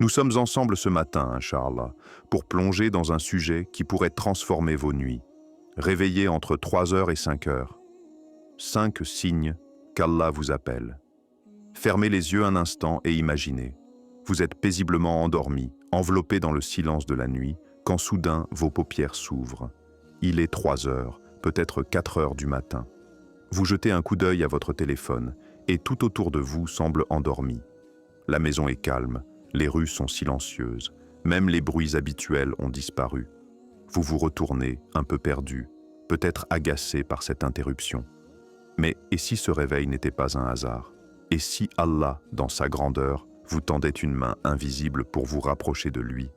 Nous sommes ensemble ce matin, Inch'Allah, pour plonger dans un sujet qui pourrait transformer vos nuits. Réveillez entre 3 heures et 5 heures. 5 signes qu'Allah vous appelle. Fermez les yeux un instant et imaginez. Vous êtes paisiblement endormi, enveloppé dans le silence de la nuit, quand soudain vos paupières s'ouvrent. Il est 3 heures, peut-être 4 heures du matin. Vous jetez un coup d'œil à votre téléphone et tout autour de vous semble endormi. La maison est calme, les rues sont silencieuses, même les bruits habituels ont disparu. Vous vous retournez, un peu perdu, peut-être agacé par cette interruption. Mais et si ce réveil n'était pas un hasard? Et si Allah, dans sa grandeur, vous tendait une main invisible pour vous rapprocher de lui?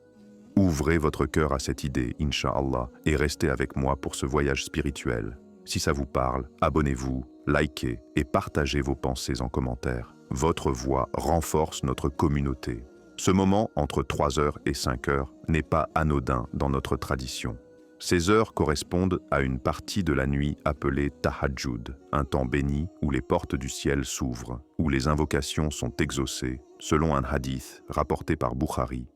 Ouvrez votre cœur à cette idée, Inch'Allah, et restez avec moi pour ce voyage spirituel. Si ça vous parle, abonnez-vous, likez et partagez vos pensées en commentaire. Votre voix renforce notre communauté. Ce moment entre 3 heures et 5 heures n'est pas anodin dans notre tradition. Ces heures correspondent à une partie de la nuit appelée Tahajjud, un temps béni où les portes du ciel s'ouvrent, où les invocations sont exaucées, selon un hadith rapporté par Bukhari.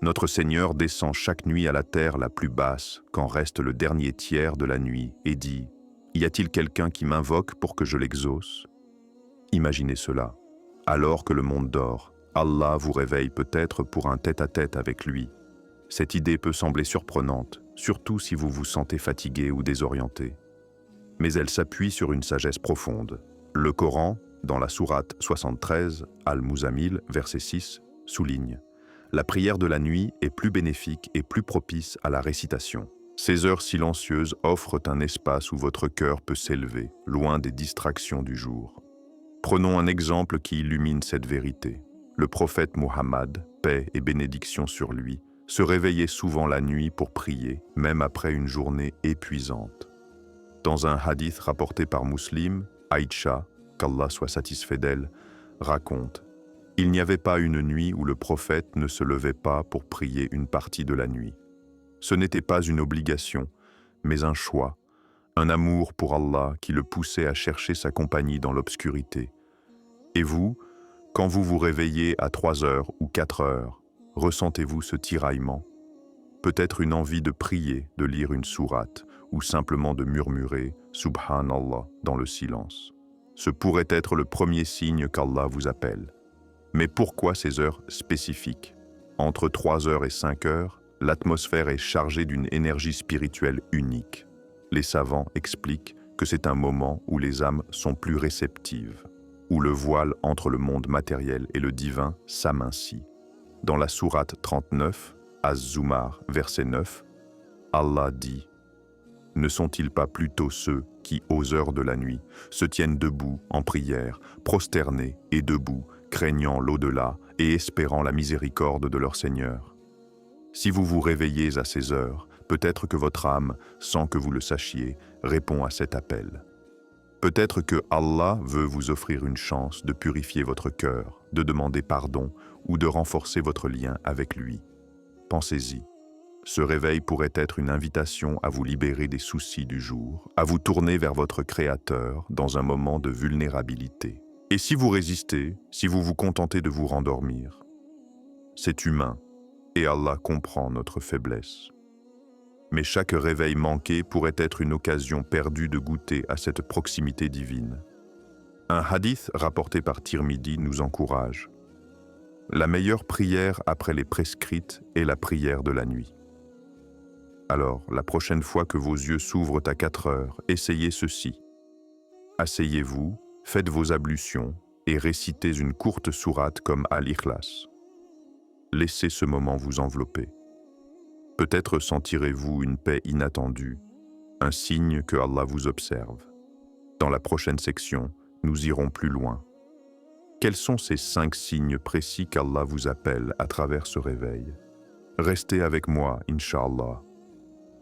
Notre Seigneur descend chaque nuit à la terre la plus basse, quand reste le dernier tiers de la nuit, et dit « Y a-t-il quelqu'un qui m'invoque pour que je l'exauce ?» Imaginez cela. Alors que le monde dort, Allah vous réveille peut-être pour un tête-à-tête avec lui. Cette idée peut sembler surprenante, surtout si vous vous sentez fatigué ou désorienté. Mais elle s'appuie sur une sagesse profonde. Le Coran, dans la sourate 73, Al-Muzammil, verset 6, souligne « La prière de la nuit est plus bénéfique et plus propice à la récitation. Ces heures silencieuses offrent un espace où votre cœur peut s'élever, loin des distractions du jour. » Prenons un exemple qui illumine cette vérité. Le prophète Muhammad, paix et bénédiction sur lui, se réveillait souvent la nuit pour prier, même après une journée épuisante. Dans un hadith rapporté par Muslim, Aïcha, qu'Allah soit satisfait d'elle, raconte « Il n'y avait pas une nuit où le prophète ne se levait pas pour prier une partie de la nuit. Ce n'était pas une obligation, mais un choix, un amour pour Allah qui le poussait à chercher sa compagnie dans l'obscurité. Et vous, quand vous vous réveillez à 3 heures ou 4 heures, ressentez-vous ce tiraillement? Peut-être une envie de prier, de lire une sourate, ou simplement de murmurer « Subhanallah » dans le silence. Ce pourrait être le premier signe qu'Allah vous appelle. Mais pourquoi ces heures spécifiques? Entre 3 heures et 5 heures, l'atmosphère est chargée d'une énergie spirituelle unique. Les savants expliquent que c'est un moment où les âmes sont plus réceptives, où le voile entre le monde matériel et le divin s'amincit. Dans la sourate 39, Az-Zumar, verset 9, Allah dit « Ne sont-ils pas plutôt ceux qui, aux heures de la nuit, se tiennent debout en prière, prosternés et debout, craignant l'au-delà et espérant la miséricorde de leur Seigneur? Si vous vous réveillez à ces heures, peut-être que votre âme, sans que vous le sachiez, répond à cet appel. Peut-être que Allah veut vous offrir une chance de purifier votre cœur, de demander pardon ou de renforcer votre lien avec lui. Pensez-y. Ce réveil pourrait être une invitation à vous libérer des soucis du jour, à vous tourner vers votre Créateur dans un moment de vulnérabilité. Et si vous résistez, si vous vous contentez de vous rendormir, c'est humain, et Allah comprend notre faiblesse. Mais chaque réveil manqué pourrait être une occasion perdue de goûter à cette proximité divine. Un hadith rapporté par Tirmidhi nous encourage. La meilleure prière après les prescrites est la prière de la nuit. Alors, la prochaine fois que vos yeux s'ouvrent à 4 heures, essayez ceci. Asseyez-vous, faites vos ablutions et récitez une courte sourate comme Al-Ikhlas. Laissez ce moment vous envelopper. Peut-être sentirez-vous une paix inattendue, un signe que Allah vous observe. Dans la prochaine section, nous irons plus loin. Quels sont ces 5 signes précis qu'Allah vous appelle à travers ce réveil? Restez avec moi, Inch'Allah.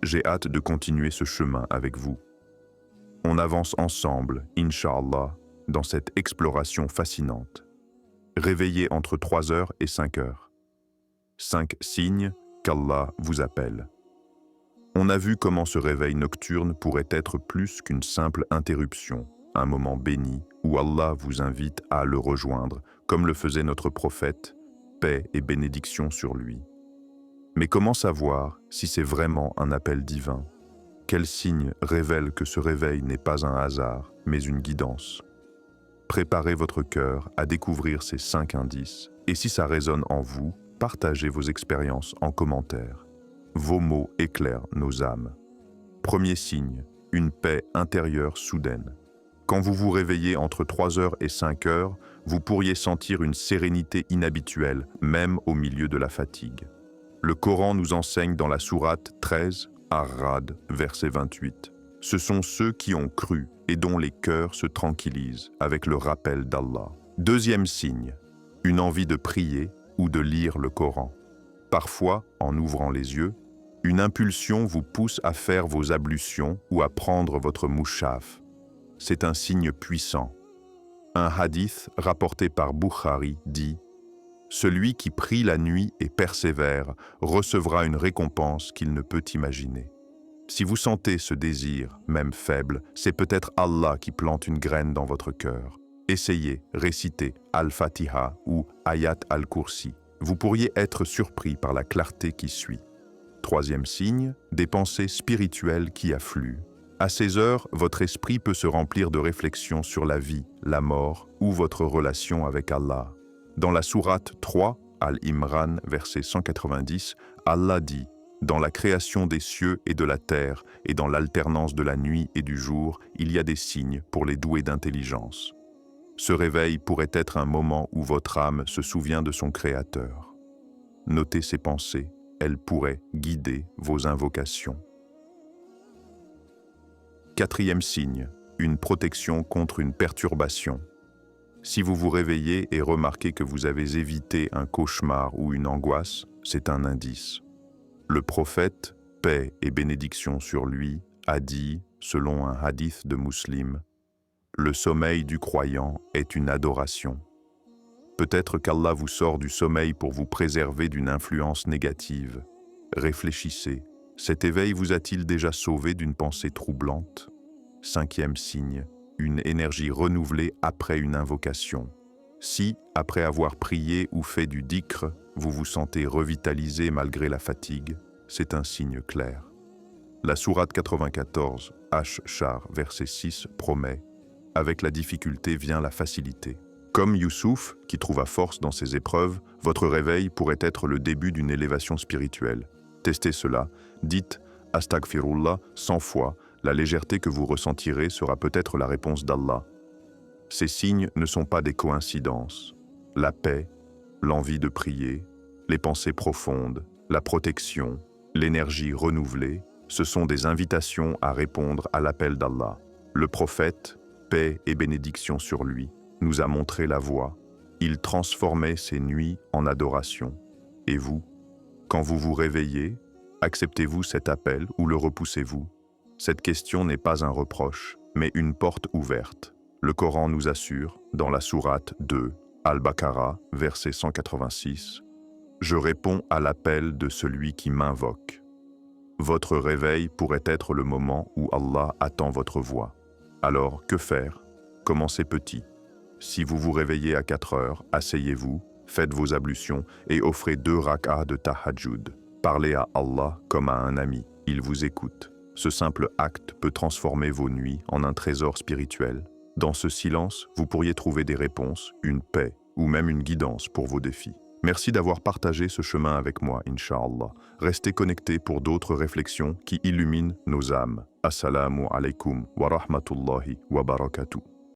J'ai hâte de continuer ce chemin avec vous. On avance ensemble, Inch'Allah, dans cette exploration fascinante. Réveillez entre 3 heures et 5 heures. 5 signes qu'Allah vous appelle. On a vu comment ce réveil nocturne pourrait être plus qu'une simple interruption, un moment béni où Allah vous invite à le rejoindre, comme le faisait notre prophète, paix et bénédiction sur lui. Mais comment savoir si c'est vraiment un appel divin? Quel signe révèle que ce réveil n'est pas un hasard, mais une guidance? Préparez votre cœur à découvrir ces 5 indices, et si ça résonne en vous, partagez vos expériences en commentaire. Vos mots éclairent nos âmes. Premier signe, une paix intérieure soudaine. Quand vous vous réveillez entre 3 heures et 5 heures, vous pourriez sentir une sérénité inhabituelle, même au milieu de la fatigue. Le Coran nous enseigne dans la sourate 13, Ar-Ra'd, verset 28. Ce sont ceux qui ont cru et dont les cœurs se tranquillisent avec le rappel d'Allah. Deuxième signe, une envie de prier ou de lire le Coran. Parfois, en ouvrant les yeux, une impulsion vous pousse à faire vos ablutions ou à prendre votre mouchaf. C'est un signe puissant. Un hadith rapporté par Bukhari dit « Celui qui prie la nuit et persévère recevra une récompense qu'il ne peut imaginer. » Si vous sentez ce désir, même faible, c'est peut-être Allah qui plante une graine dans votre cœur. Essayez, récitez Al-Fatiha ou Ayat al-Kursi. Vous pourriez être surpris par la clarté qui suit. Troisième signe, des pensées spirituelles qui affluent. À ces heures, votre esprit peut se remplir de réflexions sur la vie, la mort ou votre relation avec Allah. Dans la sourate 3, Al-Imran, verset 190, Allah dit « Dans la création des cieux et de la terre, et dans l'alternance de la nuit et du jour, il y a des signes pour les doués d'intelligence. » Ce réveil pourrait être un moment où votre âme se souvient de son Créateur. Notez ces pensées, elles pourraient guider vos invocations. Quatrième signe, une protection contre une perturbation. Si vous vous réveillez et remarquez que vous avez évité un cauchemar ou une angoisse, c'est un indice. Le prophète, paix et bénédiction sur lui, a dit, selon un hadith de Muslim, « Le sommeil du croyant est une adoration. » Peut-être qu'Allah vous sort du sommeil pour vous préserver d'une influence négative. Réfléchissez, cet éveil vous a-t-il déjà sauvé d'une pensée troublante? Cinquième signe, une énergie renouvelée après une invocation. Si, après avoir prié ou fait du dhikr, vous vous sentez revitalisé malgré la fatigue, c'est un signe clair. La sourate 94, Ash-Shar, verset 6, promet « Avec la difficulté vient la facilité ». Comme Youssouf, qui trouva force dans ses épreuves, votre réveil pourrait être le début d'une élévation spirituelle. Testez cela, dites « Astaghfirullah » 100 fois, la légèreté que vous ressentirez sera peut-être la réponse d'Allah. Ces signes ne sont pas des coïncidences. La paix, l'envie de prier, les pensées profondes, la protection, l'énergie renouvelée, ce sont des invitations à répondre à l'appel d'Allah. Le prophète, paix et bénédiction sur lui, nous a montré la voie. Il transformait ses nuits en adoration. Et vous, quand vous vous réveillez, acceptez-vous cet appel ou le repoussez-vous? Cette question n'est pas un reproche, mais une porte ouverte. Le Coran nous assure, dans la sourate 2, Al-Baqarah, verset 186, « Je réponds à l'appel de celui qui m'invoque. » Votre réveil pourrait être le moment où Allah attend votre voix. Alors, que faire? Commencez petit. Si vous vous réveillez à 4 heures, asseyez-vous, faites vos ablutions et offrez 2 rak'ahs de tahajjud. Parlez à Allah comme à un ami, il vous écoute. Ce simple acte peut transformer vos nuits en un trésor spirituel. Dans ce silence, vous pourriez trouver des réponses, une paix ou même une guidance pour vos défis. Merci d'avoir partagé ce chemin avec moi, Inch'Allah. Restez connectés pour d'autres réflexions qui illuminent nos âmes. Assalamu alaikum wa rahmatullahi wa barakatuh.